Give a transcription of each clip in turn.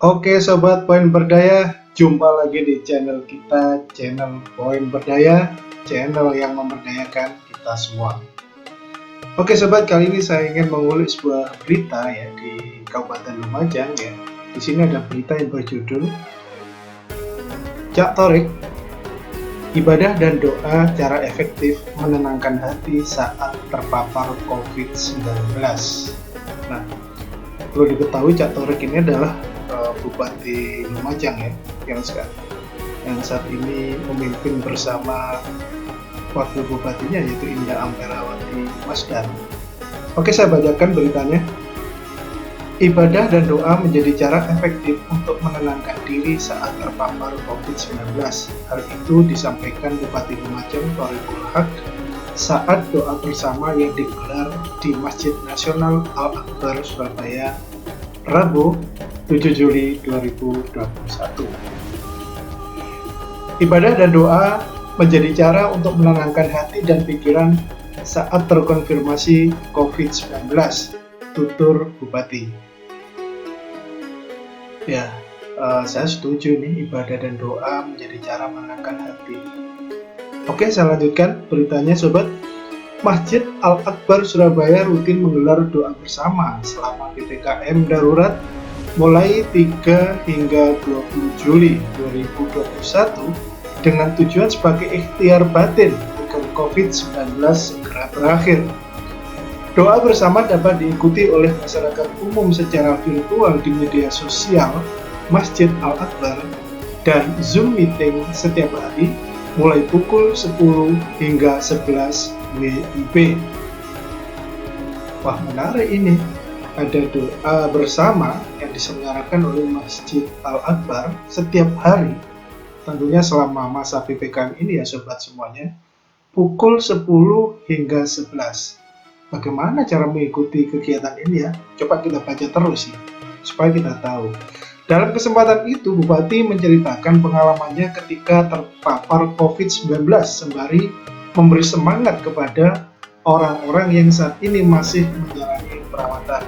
Oke sobat Poin Berdaya, jumpa lagi di channel kita, channel Poin Berdaya, channel yang memberdayakan kita semua. Oke sobat, kali ini saya ingin mengulik sebuah berita ya di Kabupaten Lumajang ya. Di sini ada berita yang berjudul Cak Torik, ibadah dan doa cara efektif menenangkan hati saat terpapar COVID-19. Nah, perlu diketahui Cak Torik ini adalah Bupati Lumajang ya, yang saat ini memimpin bersama wakil bupatinya yaitu Indah Amperawati Masdan. Oke, saya bacakan beritanya. Ibadah dan doa menjadi cara efektif untuk menenangkan diri saat terpapar COVID-19. Hal itu disampaikan Bupati Lumajang Thorikul Haq saat doa bersama yang digelar di Masjid Nasional Al-Akbar Surabaya Rabu 7 Juli 2021. Ibadah dan doa menjadi cara untuk menenangkan hati dan pikiran saat terkonfirmasi COVID-19, tutur Bupati. Ya, saya setuju nih, ibadah dan doa menjadi cara menenangkan hati. Oke, saya lanjutkan beritanya sobat. Masjid Al-Akbar Surabaya rutin menggelar doa bersama selama PPKM darurat mulai 3 hingga 20 Juli 2021 dengan tujuan sebagai ikhtiar batin agar COVID-19 segera berakhir. Doa bersama dapat diikuti oleh masyarakat umum secara virtual di media sosial Masjid Al-Akbar dan Zoom meeting setiap hari mulai pukul 10 hingga 11 WIB. Wah, menarik ini. Ada doa bersama yang diselenggarakan oleh Masjid Al-Akbar setiap hari, tentunya selama masa PPKM ini ya sobat semuanya, pukul 10 hingga 11. Bagaimana cara mengikuti kegiatan ini ya? Coba kita baca terus ya, supaya kita tahu. Dalam kesempatan itu, Bupati menceritakan pengalamannya ketika terpapar COVID-19 sembari memberi semangat kepada orang-orang yang saat ini masih menjalani perawatan.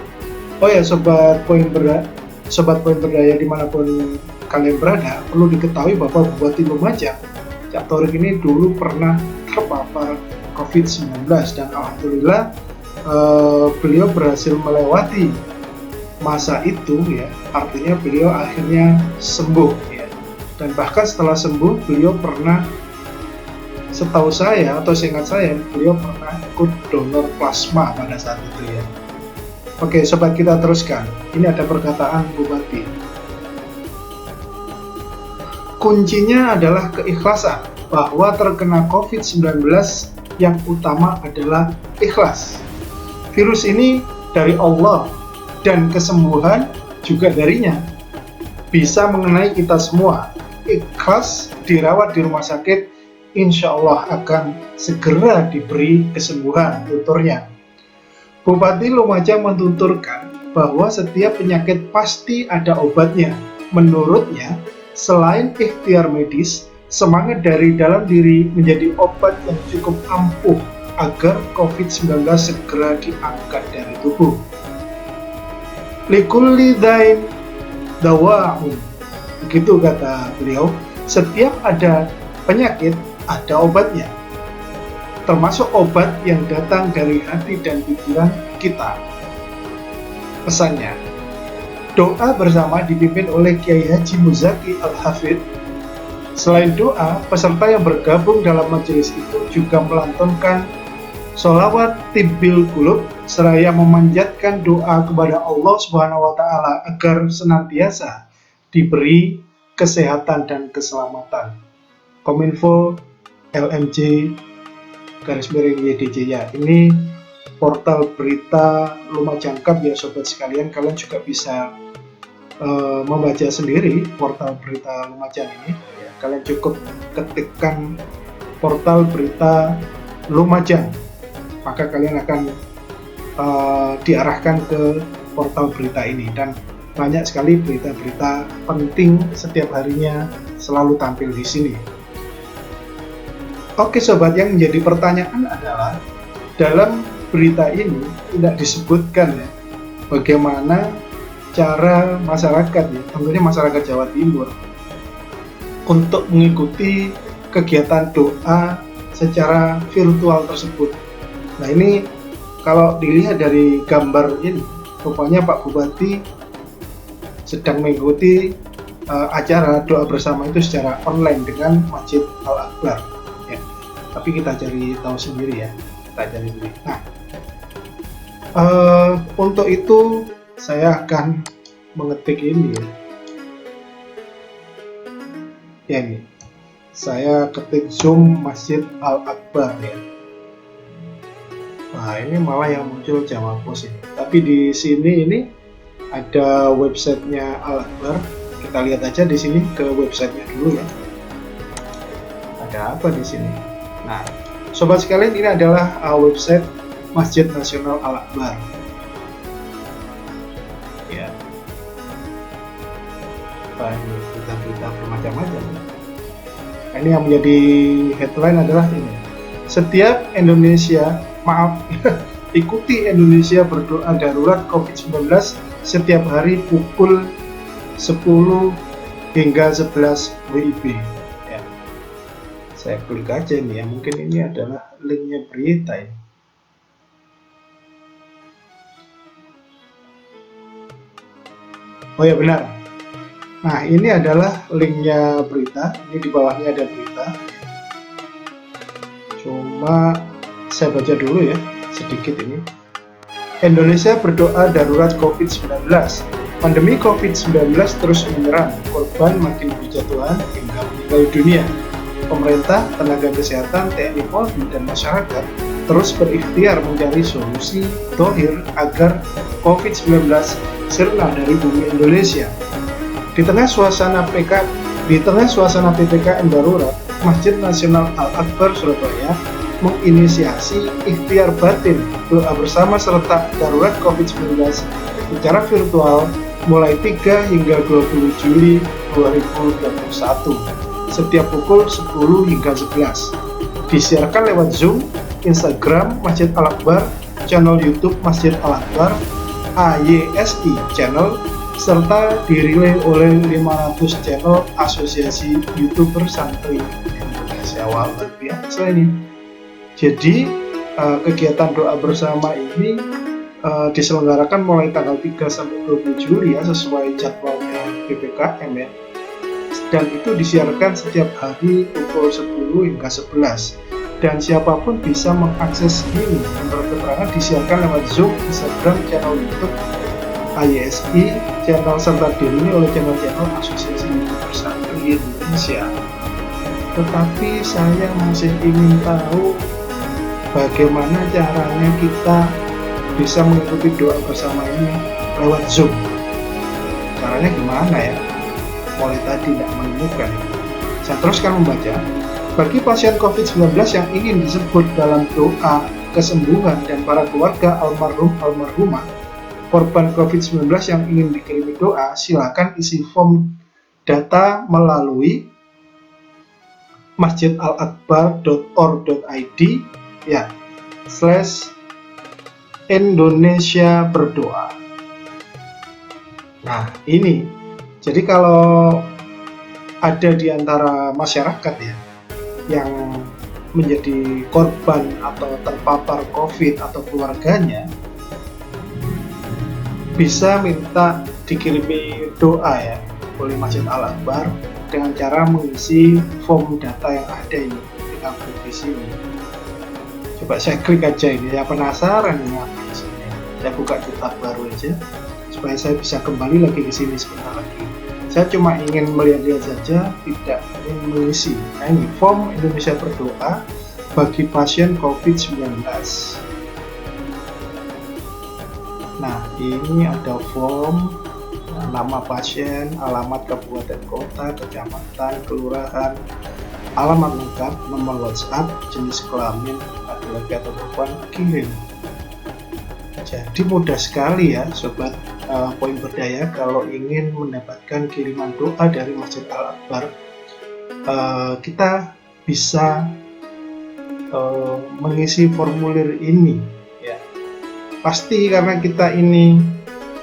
Oh ya sobat poin berdaya dimanapun kalian berada, perlu diketahui bahwa Bupati Lumajang Cak Torik ini dulu pernah terpapar COVID-19 dan alhamdulillah beliau berhasil melewati masa itu ya, artinya beliau akhirnya sembuh ya. Dan bahkan setelah sembuh beliau pernah, setahu saya atau seingat saya, beliau pernah ikut donor plasma pada saat itu ya. Oke sobat, kita teruskan. Ini ada perkataan Bupati. Kuncinya adalah keikhlasan, bahwa terkena COVID-19 yang utama adalah ikhlas. Virus ini dari Allah dan kesembuhan juga darinya. Bisa mengenai kita semua. Ikhlas dirawat di rumah sakit, insya Allah akan segera diberi kesembuhan, tuturnya. Bupati Lumajang menuturkan bahwa setiap penyakit pasti ada obatnya. Menurutnya, selain ikhtiar medis, semangat dari dalam diri menjadi obat yang cukup ampuh agar COVID-19 segera diangkat dari tubuh. Likulli dain dawa'un, begitu kata beliau. Setiap ada penyakit, ada obatnya, termasuk obat yang datang dari hati dan pikiran kita. Pesannya, doa bersama dipimpin oleh Kiai Haji Muzaki Al-Hafidh. Selain doa, peserta yang bergabung dalam majelis itu juga melantunkan sholawat tibbil qulub seraya memanjatkan doa kepada Allah Subhanahu wa Ta'ala agar senantiasa diberi kesehatan dan keselamatan. Kominfo LMJ _YDJ ya. Ini portal berita Lumajang Cup ya sobat sekalian. Kalian juga bisa membaca sendiri portal berita Lumajang ini ya. Kalian cukup ketikkan portal berita Lumajang, maka kalian akan diarahkan ke portal berita ini, dan banyak sekali berita-berita penting setiap harinya selalu tampil di sini. Oke sobat, yang menjadi pertanyaan adalah dalam berita ini tidak disebutkan ya bagaimana cara masyarakat ya, tentunya masyarakat Jawa Timur, untuk mengikuti kegiatan doa secara virtual tersebut. Nah ini kalau dilihat dari gambar ini, rupanya Pak Bupati sedang mengikuti acara doa bersama itu secara online dengan Masjid Al-Akbar ya. Tapi kita cari tahu sendiri ya, kita cari sendiri. Nah untuk itu saya akan mengetik ini ya ini, saya ketik Zoom Masjid Al-Akbar ya. Nah ini malah yang muncul Jawa Pos ini. Tapi di sini ini ada websitenya Al-Akbar. Kita lihat aja di sini ke websitenya dulu ya. Ada apa di sini? Nah, sobat sekalian, ini adalah website Masjid Nasional Al-Akbar. Ya. Nah, ini berita-berita bermacam-macam. Ini yang menjadi headline adalah ini. Setiap Indonesia, ikuti Indonesia berdoa darurat COVID-19 setiap hari pukul 10 hingga 11 WIB ya. Saya klik aja ini ya, mungkin ini adalah linknya berita ini. Oh ya benar. Nah ini adalah linknya berita, ini di bawahnya ada berita. Cuma saya baca dulu ya sedikit ini. Indonesia berdoa darurat COVID-19. Pandemi COVID-19 terus menyerang, korban makin berjatuhan hingga meninggal dunia. Pemerintah, tenaga kesehatan, TNI Polri, dan masyarakat terus berikhtiar mencari solusi dohir agar COVID-19 sirna dari bumi Indonesia. Di tengah suasana PPKM darurat, Masjid Nasional Al-Akbar Surabaya menginisiasi ikhtiar batin doa bersama serentak darurat COVID-19 secara virtual mulai 3 hingga 20 Juli 2021 setiap pukul 10 hingga 11. Disiarkan lewat Zoom, Instagram Masjid Al-Akbar, channel YouTube Masjid Al-Akbar, AYSI channel, serta dirilai oleh 500 channel Asosiasi YouTuber Santri Indonesia. Wah, luar biasa ini. Jadi kegiatan doa bersama ini diselenggarakan mulai tanggal 3 sampai 20 Juli ya, sesuai jadwalnya PPKM ya. Dan itu disiarkan setiap hari pukul 10 hingga 11. Dan siapapun bisa mengakses ini. Menurut keterangan disiarkan lewat Zoom, Instagram, channel YouTube AYSI, channel serta dirilai oleh channel-channel Asosiasi YouTuber Santri Indonesia. Tetapi saya masih ingin tahu bagaimana caranya kita bisa mengikuti doa bersama ini lewat Zoom. Caranya gimana ya? Mulai tadi tidak menemukan. Saya teruskan membaca. Bagi pasien COVID-19 yang ingin disebut dalam doa kesembuhan dan para keluarga almarhumah korban COVID-19 yang ingin dikirimi doa, silakan isi form data melalui masjidalakbar.or.id ya /Indonesia berdoa. Nah ini, jadi kalau ada di antara masyarakat ya yang menjadi korban atau terpapar COVID atau keluarganya, bisa minta dikirimi doa ya oleh Masjid Al-Akbar dengan cara mengisi form data yang ada ini kita klik di sini. Coba saya klik aja ini, saya penasaran ini apa isinya. Saya buka tab baru aja supaya saya bisa kembali lagi ke sini sebentar lagi. Saya cuma ingin melihat-lihat saja, tidak ingin mengisi. Nah ini form Indonesia berdoa bagi pasien COVID-19. Nah ini ada form, nama pasien, alamat kabupaten kota, kecamatan, kelurahan, alamat lengkap, nomor WhatsApp, jenis kelamin, laki-laki atau perempuan, kirim. Jadi mudah sekali ya sobat poin berdaya kalau ingin mendapatkan kiriman doa dari Masjid Al-Akbar. Kita bisa mengisi formulir ini ya. Pasti karena kita ini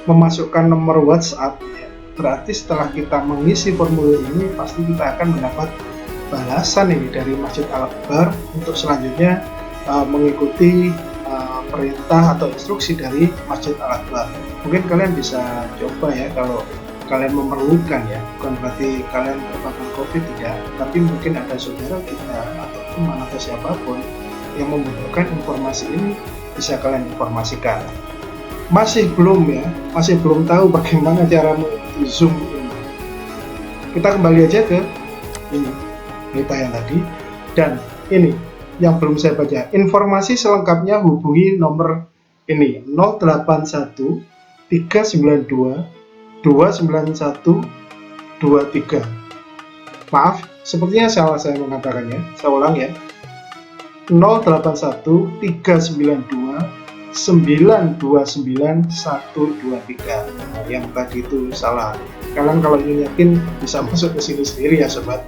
memasukkan nomor WhatsApp ya, berarti setelah kita mengisi formulir ini pasti kita akan mendapat balasan ini dari Masjid Al-Akbar untuk selanjutnya mengikuti perintah atau instruksi dari Masjid Al-Akbar. Mungkin kalian bisa coba ya kalau kalian memerlukan ya, bukan berarti kalian terpapar COVID tidak, tapi mungkin ada saudara kita atau teman atau siapapun yang membutuhkan informasi ini, bisa kalian informasikan. Masih belum tahu bagaimana cara mengikuti Zoom ini. Kita kembali aja ke ini berita yang tadi, dan ini yang belum saya baca. Informasi selengkapnya hubungi nomor ini 081 392 291 23. Maaf, sepertinya salah saya mengatakannya. Saya ulang ya. 081 392 929 123. Nah, yang tadi itu salah. Kalian kalau ingin yakin bisa masuk ke sini sendiri ya sobat.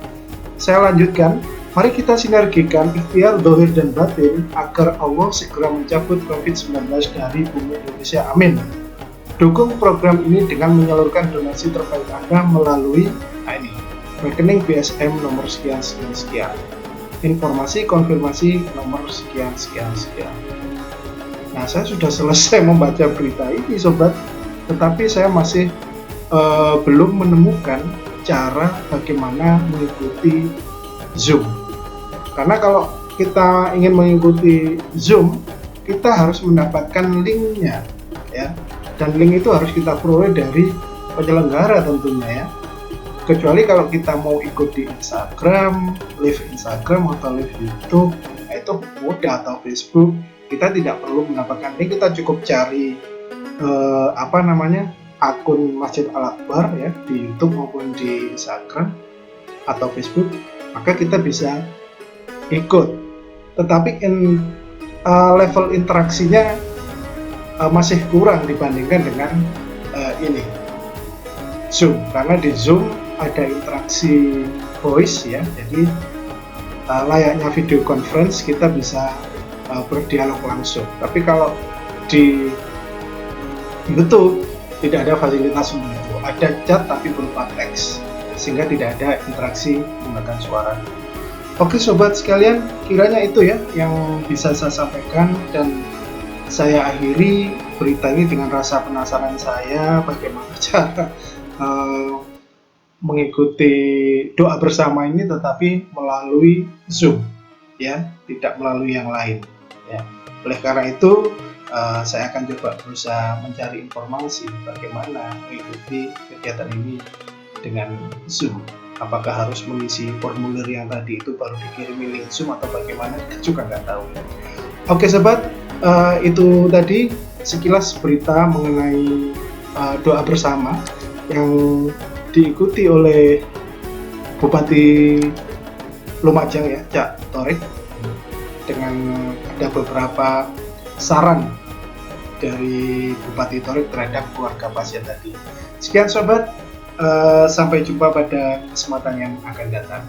Saya lanjutkan. Mari kita sinergikan ikhtiar zahir dan batin agar Allah segera mencabut COVID-19 dari bumi Indonesia. Amin. Dukung program ini dengan menyalurkan donasi terbaik Anda melalui ini, rekening BSM nomor sekian. Informasi konfirmasi nomor sekian. Nah, saya sudah selesai membaca berita ini sobat, tetapi saya masih belum menemukan cara bagaimana mengikuti Zoom. Karena kalau kita ingin mengikuti Zoom, kita harus mendapatkan linknya ya, dan link itu harus kita peroleh dari penyelenggara tentunya ya. Kecuali kalau kita mau ikut di Instagram, live Instagram atau live YouTube, itu mudah, atau Facebook, kita tidak perlu mendapatkan link, kita cukup cari akun Masjid Al-Akbar ya di YouTube maupun di Instagram atau Facebook, maka kita bisa ikut. Tetapi level interaksinya masih kurang dibandingkan dengan ini Zoom, karena di Zoom ada interaksi voice ya, jadi layaknya video conference, kita bisa berdialog langsung. Tapi kalau di YouTube tidak ada fasilitas seperti itu, ada chat tapi berupa teks, sehingga tidak ada interaksi menggunakan suara. Oke sobat sekalian, kiranya itu ya yang bisa saya sampaikan, dan saya akhiri berita ini dengan rasa penasaran saya bagaimana cara mengikuti doa bersama ini tetapi melalui Zoom ya, tidak melalui yang lain ya. Oleh karena itu saya akan coba berusaha mencari informasi bagaimana mengikuti kegiatan ini dengan Zoom. Apakah harus mengisi formulir yang tadi itu baru dikirimi link Zoom atau bagaimana, juga nggak tahu. Oke sobat, itu tadi sekilas berita mengenai doa bersama yang diikuti oleh Bupati Lumajang ya, Cak Torik, dengan ada beberapa saran dari Bupati Torik terhadap keluarga pasien tadi. Sekian sobat, sampai jumpa pada kesempatan yang akan datang.